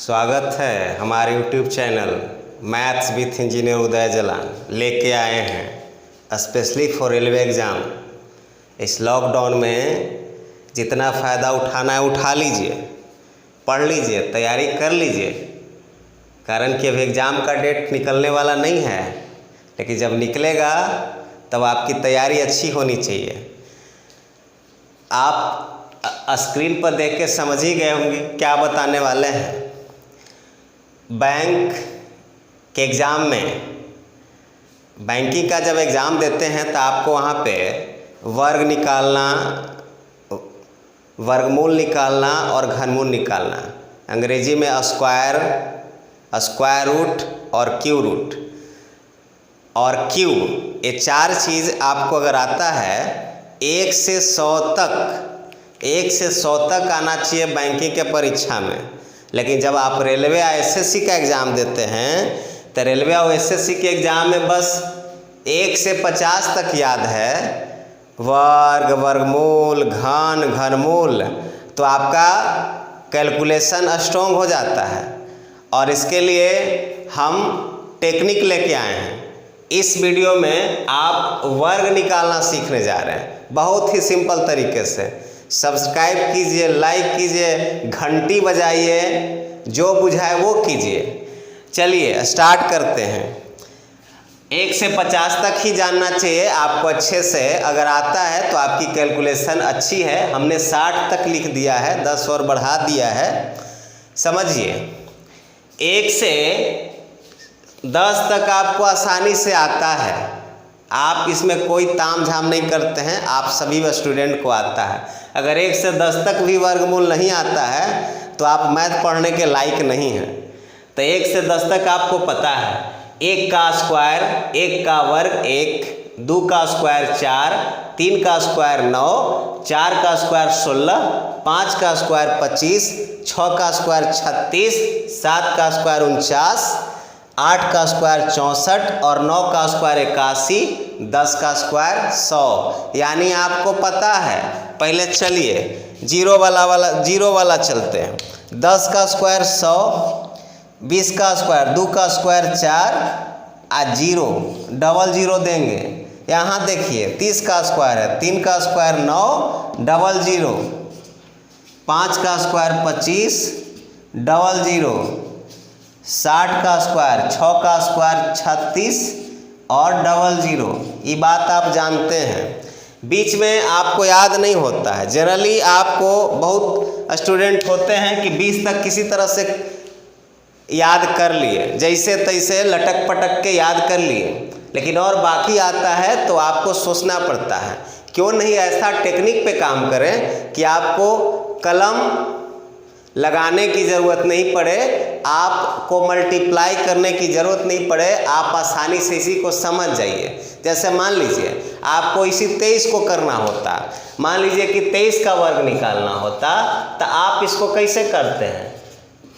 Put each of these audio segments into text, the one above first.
स्वागत है हमारे YouTube channel maths with engineer Uday Jalan. लेके आए हैं स्पेशली फॉर रेलवे एग्ज़ाम। इस लॉकडाउन में जितना फ़ायदा उठाना है उठा लीजिए, पढ़ लीजिए, तैयारी कर लीजिए। कारण कि अभी एग्ज़ाम का डेट निकलने वाला नहीं है, लेकिन जब निकलेगा तब आपकी तैयारी अच्छी होनी चाहिए। आप स्क्रीन पर देख के समझ ही गए होंगे क्या बताने वाले हैं। बैंक के एग्ज़ाम में, बैंकिंग का जब एग्ज़ाम देते हैं तो आपको वहाँ पे वर्ग निकालना, वर्गमूल निकालना और घनमूल निकालना, अंग्रेजी में स्क्वायर रूट और क्यू रूट और क्यूब, ये चार चीज़ आपको अगर आता है 1 से 100 तक आना चाहिए बैंकिंग के परीक्षा में। लेकिन जब आप रेलवे या एसएससी का एग्ज़ाम देते हैं तो रेलवे और एसएससी के एग्ज़ाम में बस 1 से 50 तक याद है, वर्ग, वर्गमूल, घनमूल, तो आपका कैलकुलेशन स्ट्रॉन्ग हो जाता है। और इसके लिए हम टेक्निक लेके आए हैं। इस वीडियो में आप वर्ग निकालना सीखने जा रहे हैं, बहुत ही सिंपल तरीके से। सब्सक्राइब कीजिए, लाइक कीजिए, घंटी बजाइए, जो बुझाए वो कीजिए। चलिए स्टार्ट करते हैं। 1 से 50 तक ही जानना चाहिए आपको अच्छे से। अगर आता है तो आपकी कैलकुलेशन अच्छी है। हमने 60 तक लिख दिया है, 10 और बढ़ा दिया है। समझिए, 1 से 10 तक आपको आसानी से आता है। आप इसमें कोई ताम झाम नहीं करते हैं, आप सभी स्टूडेंट को आता है। अगर 1 से 10 तक भी वर्गमूल नहीं आता है तो आप मैथ पढ़ने के लायक नहीं हैं। तो 1 से 10 तक आपको पता है। 1 का स्क्वायर, 1 का वर्ग 1, 2 का स्क्वायर 4, 3 का स्क्वायर 9, 4 का स्क्वायर 16, 5 का स्क्वायर 25, 6 का स्क्वायर 36, 7 का स्क्वायर 49, 8 का स्क्वायर 64 और 9 का स्क्वायर 81, 10 का स्क्वायर 100। यानी आपको पता है। पहले चलिए जीरो वाला चलते हैं। 10 का स्क्वायर 100, 20 का स्क्वायर, 2 का स्क्वायर 4 और 0, डबल 0 देंगे। यहाँ देखिए 30 का स्क्वायर है, 3 का स्क्वायर 9, डबल 0, 5 का स्क्वायर 25, डबल 0, 60 का स्क्वायर, 6 का स्क्वायर 36 और डबल 0। ये बात आप जानते हैं। बीच में आपको याद नहीं होता है। जनरली आपको बहुत स्टूडेंट होते हैं कि 20 तक किसी तरह से याद कर लिए, जैसे तैसे लटक पटक के याद कर लिए, लेकिन और बाकी आता है तो आपको सोचना पड़ता है। क्यों नहीं ऐसा टेक्निक पे काम करें कि आपको कलम लगाने की ज़रूरत नहीं पड़े, आपको मल्टीप्लाई करने की ज़रूरत नहीं पड़े, आप आसानी से इसी को समझ जाइए। जैसे मान लीजिए आपको इसी 23 को करना होता, मान लीजिए कि 23 का वर्ग निकालना होता, तो आप इसको कैसे करते हैं?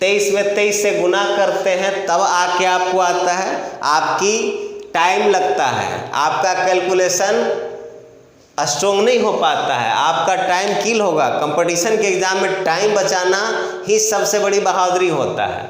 23 में 23 से गुना करते हैं, तब आके आपको आता है। आपकी टाइम लगता है, आपका कैलकुलेशन स्ट्रॉन्ग नहीं हो पाता है, आपका टाइम किल होगा। कंपटीशन के एग्ज़ाम में टाइम बचाना ही सबसे बड़ी बहादुरी होता है।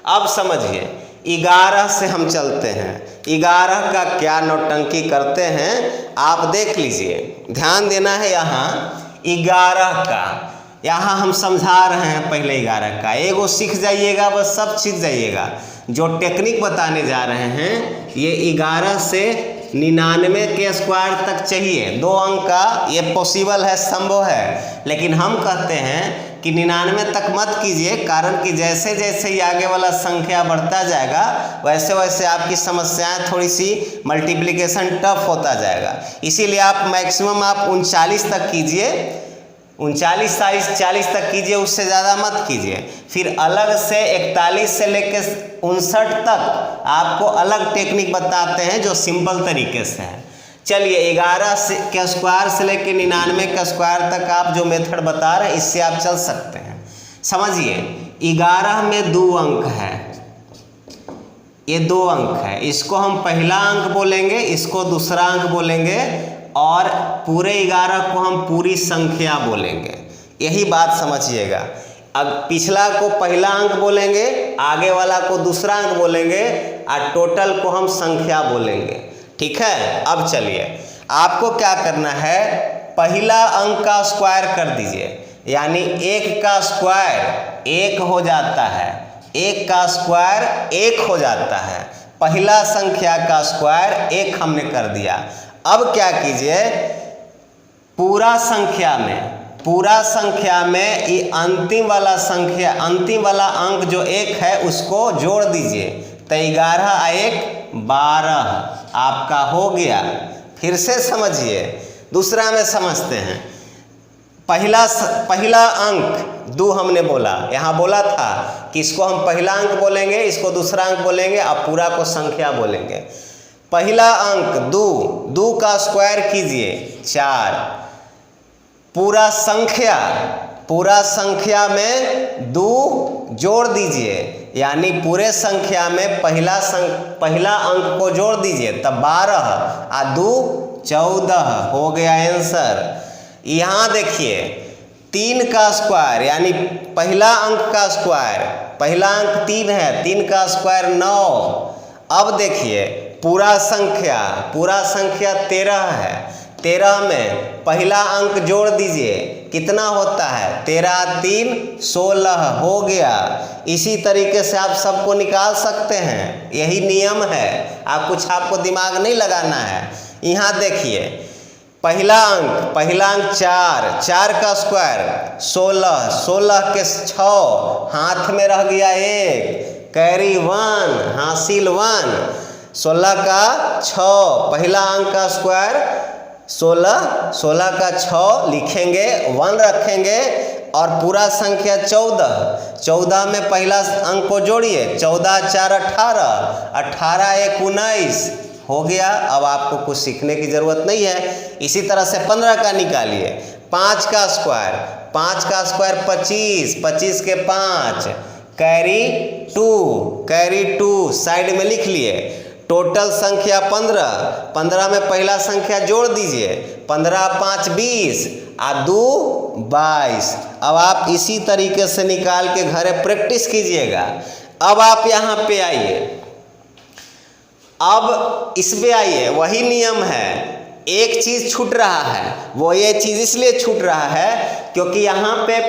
अब समझिए 11 से हम चलते हैं। 11 का क्या नौटंकी करते हैं आप देख लीजिए, ध्यान देना है। यहाँ 11 का, यहाँ हम समझा रहे हैं पहले 11 का। एगो सीख जाइएगा, बस सब सीख जाइएगा। जो टेक्निक बताने जा रहे हैं ये 11 से 99 के स्क्वायर तक चाहिए। 2 अंक का ये पॉसिबल है, संभव है, लेकिन हम कहते हैं कि 99 तक मत कीजिए। कारण कि जैसे जैसे ये आगे वाला संख्या बढ़ता जाएगा वैसे वैसे आपकी समस्याएं थोड़ी सी मल्टीप्लिकेशन टफ होता जाएगा। इसीलिए आप मैक्सिमम आप 39 तक कीजिए, 39 40 तक कीजिए, उससे ज़्यादा मत कीजिए। फिर अलग से 41 से लेकर 59 तक आपको अलग टेक्निक बताते हैं जो सिंपल तरीके से है। चलिए 11 के स्क्वायर से लेकर 99 के स्क्वायर तक आप जो मेथड बता रहे हैं इससे आप चल सकते हैं। समझिए 11 में 2 अंक है, ये 2 अंक है, इसको हम पहला अंक बोलेंगे, इसको दूसरा अंक बोलेंगे और पूरे 11 को हम पूरी संख्या बोलेंगे। यही बात समझिएगा। अब पिछला को पहला अंक बोलेंगे, आगे वाला को दूसरा अंक बोलेंगे और टोटल को हम संख्या बोलेंगे। ठीक है, अब चलिए आपको क्या करना है, पहला अंक का स्क्वायर कर दीजिए, यानी 1 का स्क्वायर 1 हो जाता है, 1 का स्क्वायर 1 हो जाता है, पहला संख्या का स्क्वायर 1 हमने कर दिया। अब क्या कीजिए, पूरा संख्या में ये अंतिम वाला अंक जो 1 है उसको जोड़ दीजिए, तो 11 और 1 12 आपका हो गया। फिर से समझिए, दूसरा में समझते हैं। पहला अंक 2 हमने बोला, यहाँ बोला था कि इसको हम पहला अंक बोलेंगे, इसको दूसरा अंक बोलेंगे, अब पूरा को संख्या बोलेंगे। पहला अंक 2 का स्क्वायर कीजिए 4, पूरा संख्या में 2 जोड़ दीजिए, यानी पूरे संख्या में पहला अंक को जोड़ दीजिए, तब 12 और 2 14 हो गया आंसर। यहाँ देखिए 3 का स्क्वायर, यानी पहला अंक का स्क्वायर, पहला अंक 3 है, 3 का स्क्वायर 9। अब देखिए पूरा संख्या 13 है, 13 में पहला अंक जोड़ दीजिए, कितना होता है, 13 3 16 हो गया। इसी तरीके से आप सबको निकाल सकते हैं, यही नियम है, आपको दिमाग नहीं लगाना है। यहाँ देखिए पहला अंक 4 का स्क्वायर 16 के 6 हाथ में रह गया 1, कैरी 1 हासिल 1, 16 का 6 पहला अंक का स्क्वायर 16 का 6 लिखेंगे, 1 रखेंगे और पूरा संख्या 14 में पहला अंक को जोड़िए, 14 4 18 1 19 हो गया। अब आपको कुछ सीखने की ज़रूरत नहीं है। इसी तरह से 15 का निकालिए, 5 का स्क्वायर 25 के 5 कैरी 2 साइड में लिख लिए। टोटल संख्या 15 में पहला संख्या जोड़ दीजिए, 15 5 20 और 2 22। अब आप इसी तरीके से निकाल के घरे प्रैक्टिस कीजिएगा। अब आप यहाँ पे आइए, अब इसमें आइए, वही नियम है, एक चीज़ छूट रहा है, वो ये चीज़ इसलिए छूट रहा है क्योंकि यहाँ पे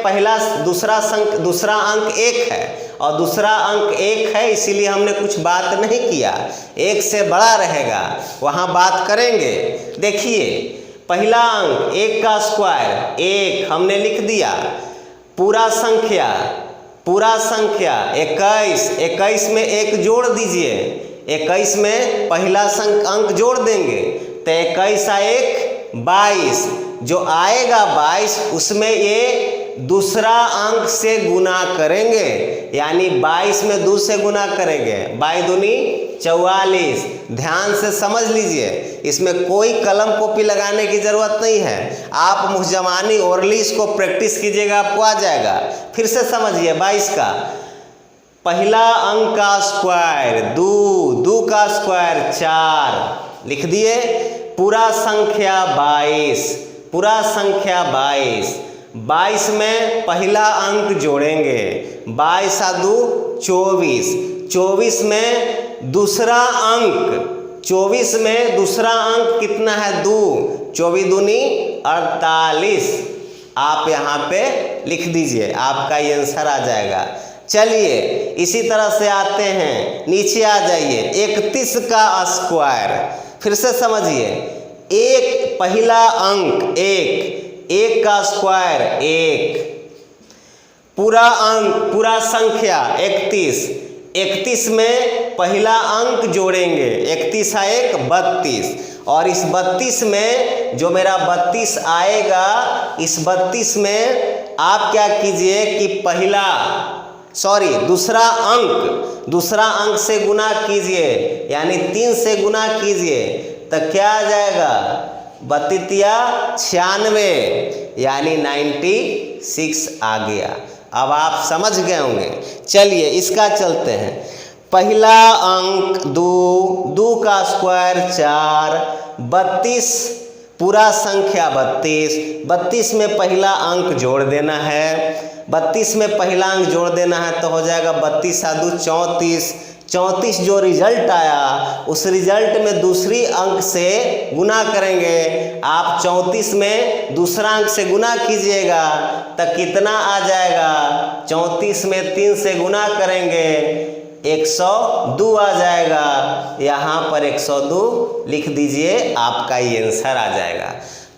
दूसरा अंक 1 है और दूसरा अंक 1 है, इसीलिए हमने कुछ बात नहीं किया। 1 से बड़ा रहेगा वहाँ बात करेंगे। देखिए पहला अंक 1 का स्क्वायर 1 हमने लिख दिया, पूरा संख्या 21 में 1 जोड़ दीजिए, 21 में पहला अंक जोड़ देंगे तो 21 और 1 22, जो आएगा 22 उसमें ये दूसरा अंक से गुना करेंगे, यानी 22 में 2 से गुना करेंगे, 22 दूनी 44। ध्यान से समझ लीजिए, इसमें कोई कलम कॉपी लगाने की ज़रूरत नहीं है, आप मुहजमानी ओरली इसको प्रैक्टिस कीजिएगा, आपको आ जाएगा। फिर से समझिए, 22 का पहला अंक का स्क्वायर 2 का स्क्वायर 4 लिख दिए, पूरा संख्या 22 में पहला अंक जोड़ेंगे, 22 और 2 24 में दूसरा अंक कितना है, 2, 24 दूनी 48। आप यहाँ पे लिख दीजिए, आपका ये आंसर आ जाएगा। चलिए इसी तरह से आते हैं, नीचे आ जाइए, 31 का स्क्वायर, फिर से समझिए, पहला अंक 1 का स्क्वायर 1, पूरा संख्या 31 में पहला अंक जोड़ेंगे, 31 और 1 32, और इस 32 में जो मेरा 32 आएगा, इस 32 में आप क्या कीजिए कि दूसरा अंक से गुना कीजिए, यानी 3 से गुना कीजिए, तो क्या आ जाएगा, 32 96, यानी 96 आ गया। अब आप समझ गए होंगे। चलिए इसका चलते हैं, पहला अंक 2 का स्क्वायर 4, पूरा संख्या 32। 32 में पहला अंक जोड़ देना है। 32 में पहला अंक जोड़ देना है तो हो जाएगा 32 × 2 = 34। 34 जो रिजल्ट आया उस रिजल्ट में दूसरी अंक से गुना करेंगे। आप 34 में दूसरा अंक से गुना कीजिएगा तो कितना आ जाएगा? 34 में 3 से गुना करेंगे 102 आ जाएगा। यहाँ पर 102 लिख दीजिए, आपका ये आंसर आ जाएगा।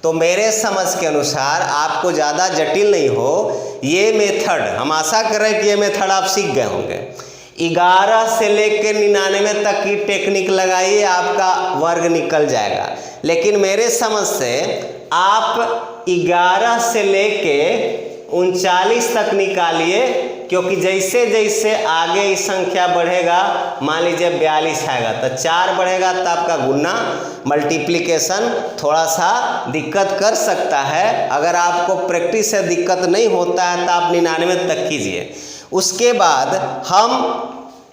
तो मेरे समझ के अनुसार आपको ज़्यादा जटिल नहीं हो ये मेथड, हम आशा कर रहे हैं कि ये मेथड आप सीख गए होंगे। 11 से लेकर 99 तक की टेक्निक लगाइए, आपका वर्ग निकल जाएगा। लेकिन मेरे समझ से आप 11 से लेके 39 तक निकालिए, क्योंकि जैसे जैसे आगे ये संख्या बढ़ेगा, मान लीजिए 42 आएगा तो 4 बढ़ेगा तो आपका गुना मल्टीप्लिकेशन थोड़ा सा दिक्कत कर सकता है। अगर आपको प्रैक्टिस से दिक्कत नहीं होता है तो आप 99 तक कीजिए। उसके बाद हम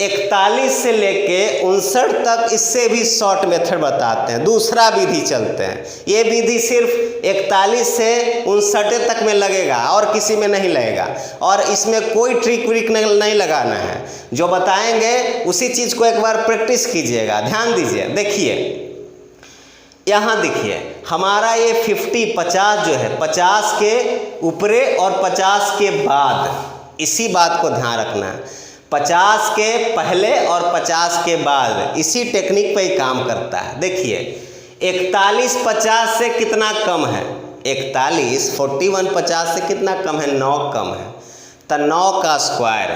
41 से लेके 59 तक इससे भी शॉर्ट मेथड बताते हैं, दूसरा विधि चलते हैं। ये विधि सिर्फ 41 से 59 तक में लगेगा और किसी में नहीं लगेगा, और इसमें कोई ट्रिक व्रिक नहीं लगाना है। जो बताएंगे उसी चीज़ को एक बार प्रैक्टिस कीजिएगा। ध्यान दीजिए, देखिए यहाँ देखिए हमारा ये 50 जो है 50 के ऊपरे और 50 के बाद, इसी बात को ध्यान रखना है। 50 के पहले और 50 के बाद इसी टेक्निक पे ही काम करता है। देखिए 41 50 से कितना कम है? 41 50 से कितना कम है? 9 कम है। तो 9 का स्क्वायर।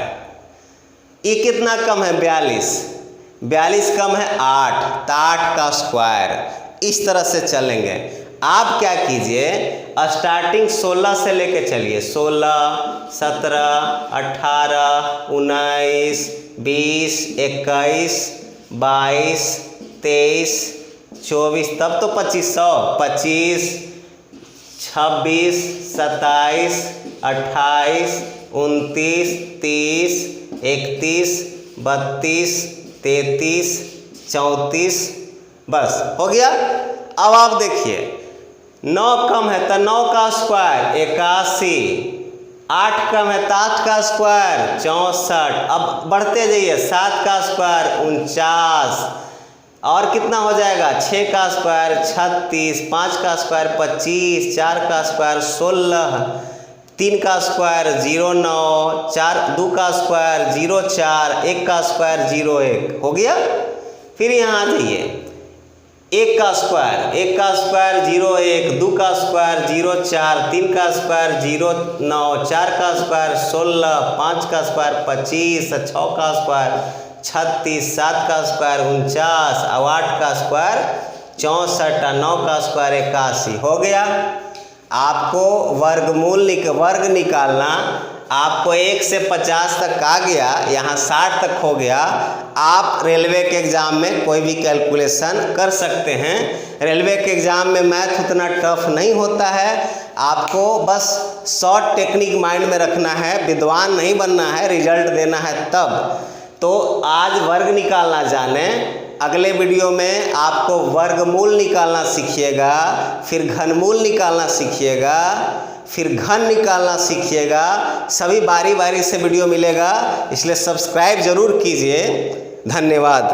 ये कितना कम है? 42 कम है 8, तो 8 का स्क्वायर। इस तरह से चलेंगे। आप क्या कीजिए, स्टार्टिंग 16 से लेके चलिए। 16, 17, 18, 19, 20, 21, 22, 23, 24, तब तो 2500, 25, 26, 27, 28, 29, 30, 31, 32, 33, 34, बस हो गया। अब आप देखिए 9 कम है तो 9 का स्क्वायर 81, 8 कम है तो 8 का स्क्वायर 64। अब बढ़ते जाइए, 7 का स्क्वायर 49, और कितना हो जाएगा? 6 का स्क्वायर 36, 5 का स्क्वायर 25, 4 का स्क्वायर 16, 3 का स्क्वायर 09, 2 का स्क्वायर 04, 1 का स्क्वायर 01 हो गया। फिर यहाँ आ जाइए, 1 का स्क्वायर 01, 2 का स्क्वायर 04, 3 का स्क्वायर 09, 4 का स्क्वायर 16, 5 का स्क्वायर 25, 6 का स्क्वायर 36, 7 का स्क्वायर 49, 8 का स्क्वायर 64, 9 का स्क्वायर 81 हो गया। आपको वर्ग निकालना, आपको 1 से 50 तक आ गया, यहाँ 60 तक हो गया। आप रेलवे के एग्ज़ाम में कोई भी कैलकुलेशन कर सकते हैं। रेलवे के एग्ज़ाम में मैथ उतना टफ नहीं होता है। आपको बस शॉर्ट टेक्निक माइंड में रखना है, विद्वान नहीं बनना है, रिजल्ट देना है तब। तो आज वर्ग निकालना जाने, अगले वीडियो में आपको वर्गमूल निकालना सीखिएगा, फिर घनमूल निकालना सीखिएगा, फिर घन निकालना सीखिएगा। सभी बारी बारी से वीडियो मिलेगा, इसलिए सब्सक्राइब जरूर कीजिए। धन्यवाद।